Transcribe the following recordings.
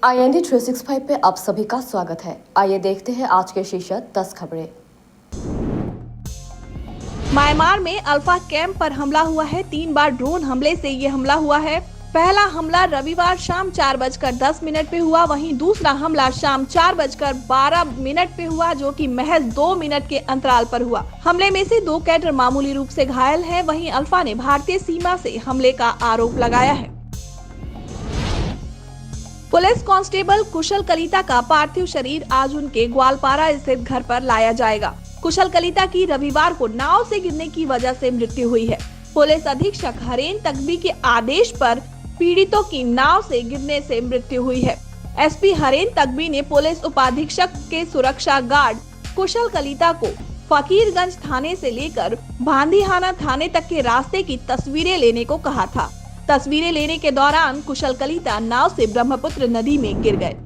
IND 365 पे आप सभी का स्वागत है। आइए देखते हैं आज के शीर्षक 10 खबरें। म्यांमार में अल्फा कैंप पर हमला हुआ है। 3 बार ड्रोन हमले से ये हमला हुआ है। पहला हमला रविवार शाम 4:10 पे हुआ, वहीं दूसरा हमला शाम 4:12 पे हुआ, जो कि महज 2 मिनट के अंतराल पर हुआ। हमले में से 2 कैडर मामूली रूप से घायल हैं। वहीं अल्फा ने भारतीय सीमा से हमले का आरोप लगाया है। पुलिस कांस्टेबल कुशल कलिता का पार्थिव शरीर आज उनके ग्वालपारा स्थित घर पर लाया जाएगा। कुशल कलिता की रविवार को नाव से गिरने की वजह से मृत्यु हुई है। पुलिस अधीक्षक हरेन तकबी के आदेश पर पीड़ितों की नाव से गिरने से मृत्यु हुई है। एसपी हरेन तकबी ने पुलिस उपाधीक्षक के सुरक्षा गार्ड कुशल कलिता को फकीरगंज थाने से लेकर भांदीहाना थाने तक के रास्ते की तस्वीरें लेने को कहा था। तस्वीरें लेने के दौरान कुशल कलिता नाव से ब्रह्मपुत्र नदी में गिर गए।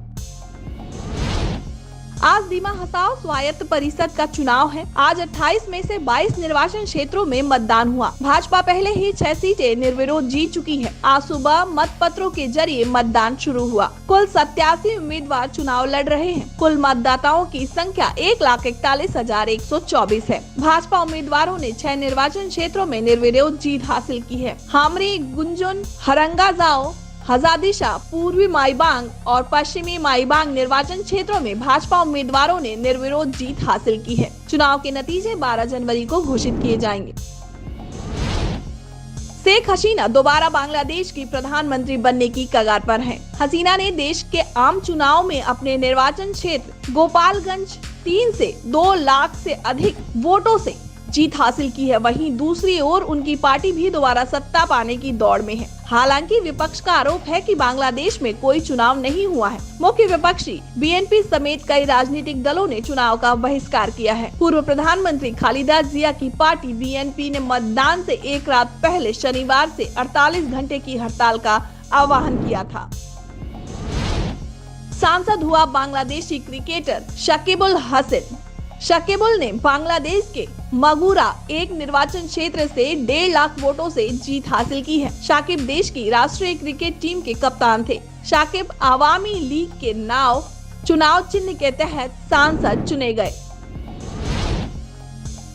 आज दीमा हसाओ स्वायत्त परिषद का चुनाव है। आज 28 में से 22 निर्वाचन क्षेत्रों में मतदान हुआ। भाजपा पहले ही 6 सीटें निर्विरोध जीत चुकी है। आज सुबह मतपत्रों के जरिए मतदान शुरू हुआ। कुल 87 उम्मीदवार चुनाव लड़ रहे हैं। कुल मतदाताओं की संख्या 1,41,124 है। भाजपा उम्मीदवारों ने 6 निर्वाचन क्षेत्रों में निर्विरोध जीत हासिल की है। हामरी, गुंजुन, हरंगाजाओ, हजादिशा, पूर्वी माईबांग और पश्चिमी माईबांग निर्वाचन क्षेत्रों में भाजपा उम्मीदवारों ने निर्विरोध जीत हासिल की है। चुनाव के नतीजे 12 जनवरी को घोषित किए जाएंगे। शेख हसीना दोबारा बांग्लादेश की प्रधानमंत्री बनने की कगार पर हैं। हसीना ने देश के आम चुनाव में अपने निर्वाचन क्षेत्र गोपालगंज 3 से 2 लाख से अधिक वोटों से जीत हासिल की है। वहीं दूसरी ओर उनकी पार्टी भी दोबारा सत्ता पाने की दौड़ में है। हालांकि विपक्ष का आरोप है कि बांग्लादेश में कोई चुनाव नहीं हुआ है। मुख्य विपक्षी बीएनपी समेत कई राजनीतिक दलों ने चुनाव का बहिष्कार किया है। पूर्व प्रधानमंत्री खालिदा जिया की पार्टी बीएनपी ने मतदान से एक रात पहले शनिवार से 48 घंटे की हड़ताल का आह्वान किया था। सांसद हुआ बांग्लादेशी क्रिकेटर शकीबुल हसन। शकीबुल ने बांग्लादेश के मगुरा 1 निर्वाचन क्षेत्र से 1.5 लाख वोटों से जीत हासिल की है। शाकिब देश की राष्ट्रीय क्रिकेट टीम के कप्तान थे। शाकिब आवामी लीग के चुनाव चिन्ह के तहत सांसद चुने गए।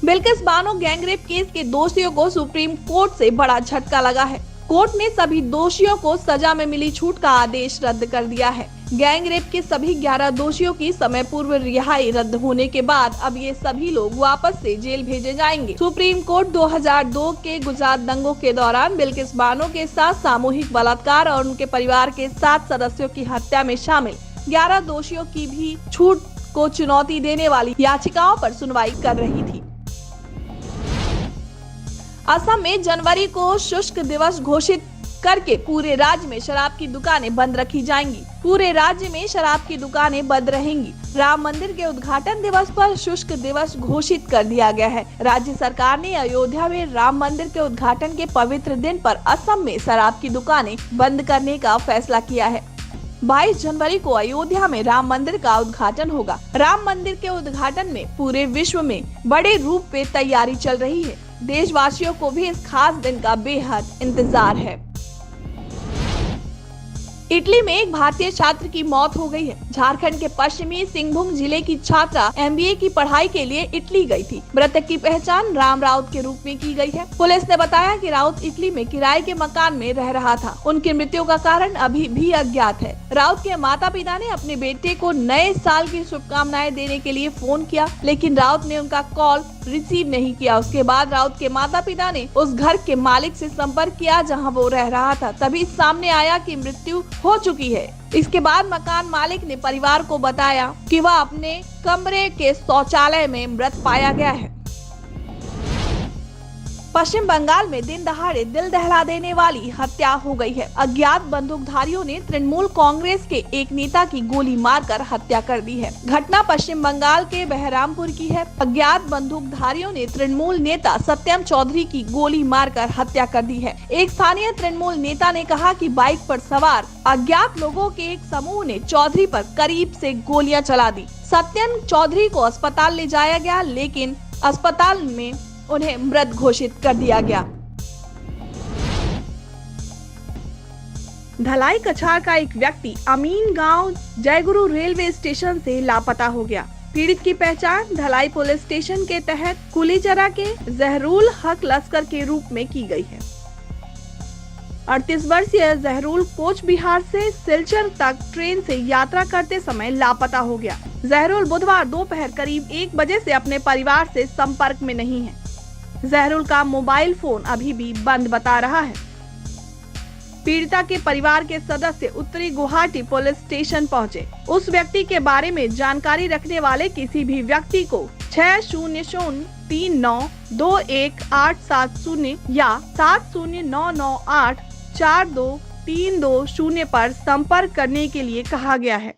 बिल्किस बानो गैंगरेप केस के दोषियों को सुप्रीम कोर्ट से बड़ा झटका लगा है। कोर्ट ने सभी दोषियों को सजा में मिली छूट का आदेश रद्द कर दिया है। गैंगरेप के सभी 11 दोषियों की समय पूर्व रिहाई रद्द होने के बाद अब ये सभी लोग वापस से जेल भेजे जाएंगे। सुप्रीम कोर्ट 2002 के गुजरात दंगों के दौरान बिल्किस बानो के साथ सामूहिक बलात्कार और उनके परिवार के 7 सदस्यों की हत्या में शामिल 11 दोषियों की भी छूट को चुनौती देने वाली याचिकाओं पर सुनवाई कर रही थी। असम में जनवरी को शुष्क दिवस घोषित करके पूरे राज्य में शराब की दुकानें बंद रखी जाएंगी। पूरे राज्य में शराब की दुकानें बंद रहेंगी। राम मंदिर के उद्घाटन दिवस पर शुष्क दिवस घोषित कर दिया गया है। राज्य सरकार ने अयोध्या में राम मंदिर के उद्घाटन के पवित्र दिन पर असम में शराब की दुकानें बंद करने का फैसला किया है। 22 जनवरी को अयोध्या में राम मंदिर का उद्घाटन होगा। राम मंदिर के उद्घाटन में पूरे विश्व में बड़े रूप में तैयारी चल रही है। देशवासियों को भी इस खास दिन का बेहद इंतजार है। इटली में एक भारतीय छात्र की मौत हो गई है। झारखंड के पश्चिमी सिंहभूम जिले की छात्रा एमबीए की पढ़ाई के लिए इटली गई थी। मृतक की पहचान राम राउत के रूप में की गई है। पुलिस ने बताया कि राउत इटली में किराए के मकान में रह रहा था। उनकी मृत्यु का कारण अभी भी अज्ञात है। राउत के माता पिता ने अपने बेटे को नए साल की शुभकामनाएं देने के लिए फोन किया, लेकिन राउत ने उनका कॉल रिसीव नहीं किया। उसके बाद राउत के माता पिता ने उस घर के मालिक से संपर्क किया जहां वो रह रहा था। तभी सामने आया कि मृत्यु हो चुकी है। इसके बाद मकान मालिक ने परिवार को बताया कि वह अपने कमरे के शौचालय में मृत पाया गया है। पश्चिम बंगाल में दिन दहाड़े दिल दहला देने वाली हत्या हो गई है। अज्ञात बंदूकधारियों ने तृणमूल कांग्रेस के एक नेता की गोली मारकर हत्या कर दी है। घटना पश्चिम बंगाल के बहरामपुर की है। अज्ञात बंदूकधारियों ने तृणमूल नेता सत्यम चौधरी की गोली मारकर हत्या कर दी है। एक स्थानीय तृणमूल नेता ने कहा कि बाइक पर सवार अज्ञात लोगों के एक समूह ने चौधरी पर करीब से गोलियां चला दी। सत्यम चौधरी को अस्पताल ले जाया गया, लेकिन अस्पताल में उन्हें मृत घोषित कर दिया गया। धलाई कछार का एक व्यक्ति अमीन गांव जयगुरु रेलवे स्टेशन से लापता हो गया। पीड़ित की पहचान धलाई पुलिस स्टेशन के तहत कुलीचरा के जहरूल हक लश्कर के रूप में की गई है। 38 वर्षीय जहरूल कोच बिहार से सिलचर तक ट्रेन से यात्रा करते समय लापता हो गया। जहरूल बुधवार दोपहर करीब 1 बजे से अपने परिवार से संपर्क में नहीं है। जहरूल का मोबाइल फोन अभी भी बंद बता रहा है। पीड़िता के परिवार के सदस्य उत्तरी गुवाहाटी पुलिस स्टेशन पहुंचे। उस व्यक्ति के बारे में जानकारी रखने वाले किसी भी व्यक्ति को 6003921870 या 7099842320 पर संपर्क करने के लिए कहा गया है।